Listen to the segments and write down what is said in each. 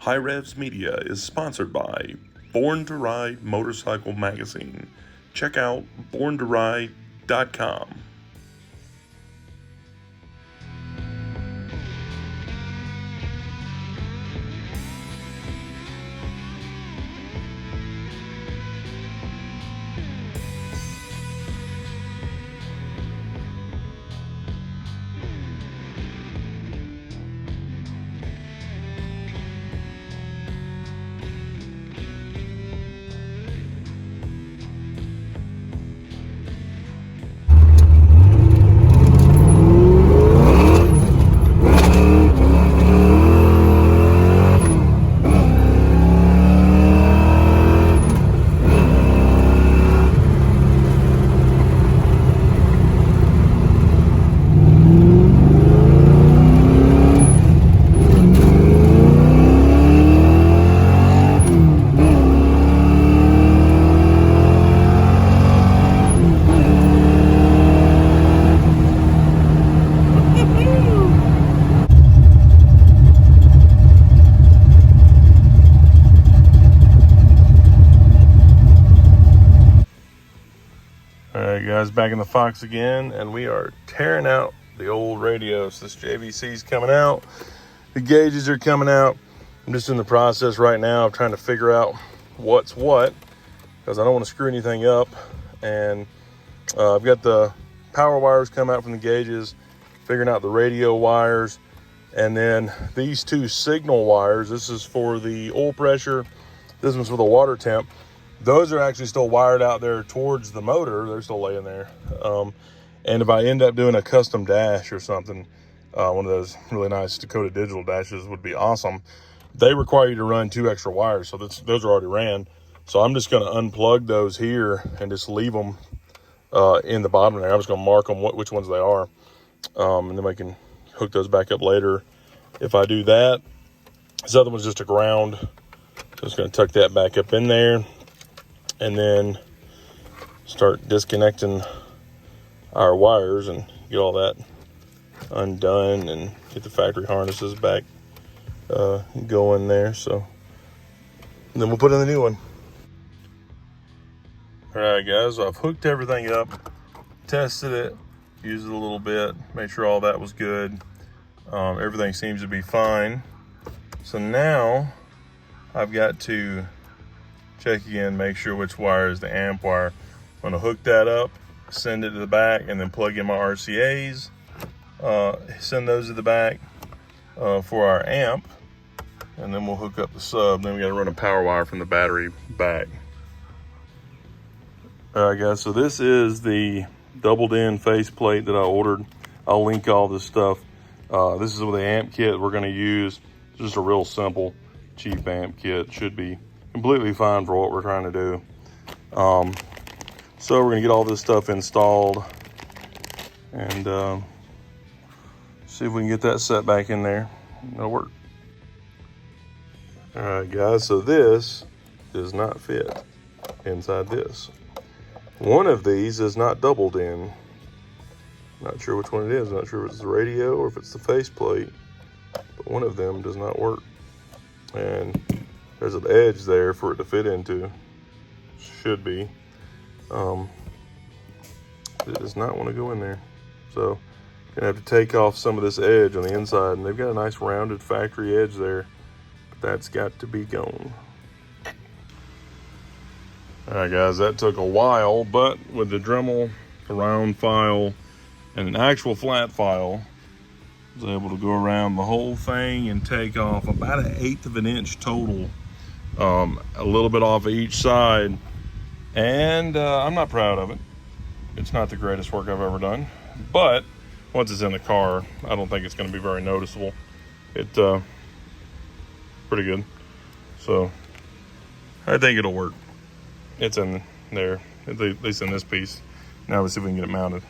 Hirevz Media is sponsored by Born to Ride Motorcycle Magazine. Check out borntoride.com. Alright guys, back in the Fox again, and we are tearing out the old radios. This JVC's coming out, the gauges are coming out. I'm just in the process right now of trying to figure out what's what, because I don't want to screw anything up. And I've got the power wires come out from the gauges, figuring out the radio wires, and then these two signal wires. This is for the oil pressure, this one's for the water temp. Those are actually still wired out there towards the motor. They're still laying there. And if I end up doing a custom dash or something, one of those really nice Dakota Digital dashes would be awesome. They require you to run 2 extra wires, so those are already ran. So I'm just going to unplug those here and just leave them in the bottom there. I'm just going to mark them which ones they are, and then we can hook those back up later if I do that. This other one's just a ground. So I'm just going to tuck that back up in there, and then start disconnecting our wires and get all that undone and get the factory harnesses back going there. So and then we'll put in the new one. All right guys, I've hooked everything up, tested it, used it a little bit, made sure all that was good. Everything seems to be fine. So now I've got to check again, make sure which wire is the amp wire. I'm gonna hook that up, send it to the back, and then plug in my RCAs, send those to the back for our amp, and then we'll hook up the sub. Then we gotta run a power wire from the battery back. All right guys, so this is the doubled in faceplate that I ordered. I'll link all this stuff. This is the amp kit we're gonna use. It's just a real simple, cheap amp kit. Should be completely fine for what we're trying to do. So we're gonna get all this stuff installed and see if we can get that set back in there. It'll work. All right guys, so this does not fit inside this. One of these is not doubled in. Not sure which one it is. Not sure if it's the radio or if it's the faceplate, but one of them does not work. And there's an edge there for it to fit into. Should be. It does not want to go in there. So gonna have to take off some of this edge on the inside, and they've got a nice rounded factory edge there, but that's got to be gone. All right guys, that took a while, but with the Dremel, a round file, and an actual flat file, I was able to go around the whole thing and take off about 1/8 of an inch total, a little bit off of each side, and I'm not proud of it. It's not the greatest work I've ever done, but once it's in the car, I don't think it's going to be very noticeable. It's pretty good, so I think it'll work. It's in there, at least in this piece. Now let's see if we can get it mounted.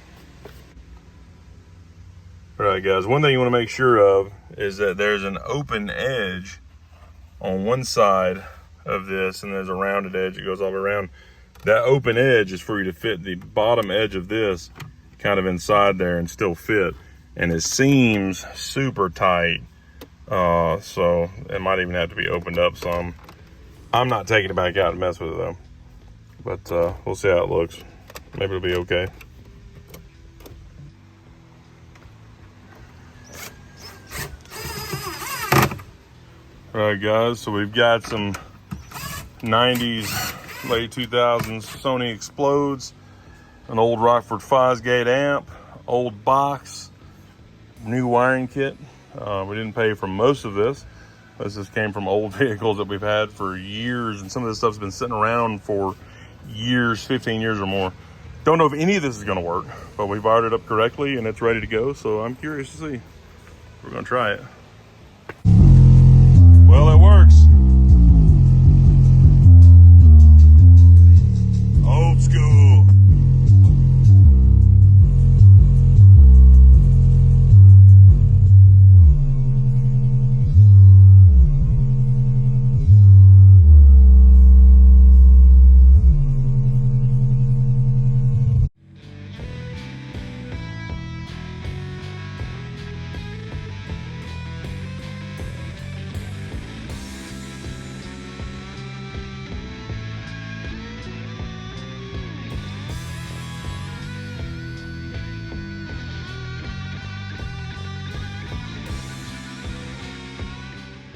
All right guys, one thing you want to make sure of is that there's an open edge on one side of this, and there's a rounded edge that goes all the way around. That open edge is for you to fit the bottom edge of this kind of inside there and still fit. And it seems super tight So it might even have to be opened up some. I'm not taking it back out and mess with it though. But we'll see how it looks. Maybe it'll be okay. All right, guys, so we've got some 90s, late 2000s Sony Explodes, an old Rockford Fosgate amp, old box, new wiring kit. We didn't pay for most of this. This just came from old vehicles that we've had for years, and some of this stuff's been sitting around for years, 15 years or more. Don't know if any of this is gonna work, but we wired it up correctly and it's ready to go, so I'm curious to see. We're gonna try it. Well, it works. Old school.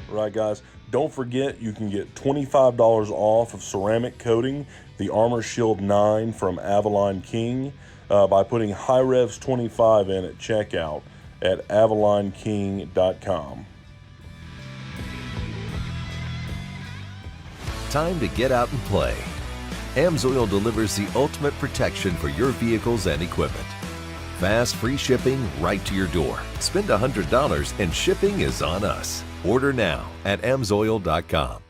Right, guys, don't forget you can get $25 off of ceramic coating the Armor Shield 9 from Avalon King by putting Hirevz 25 in at checkout at avalonking.com. Time to get out and play. AMSOIL delivers the ultimate protection for your vehicles and equipment. Fast, free shipping right to your door. Spend $100 and shipping is on us. Order now at AMSOIL.com.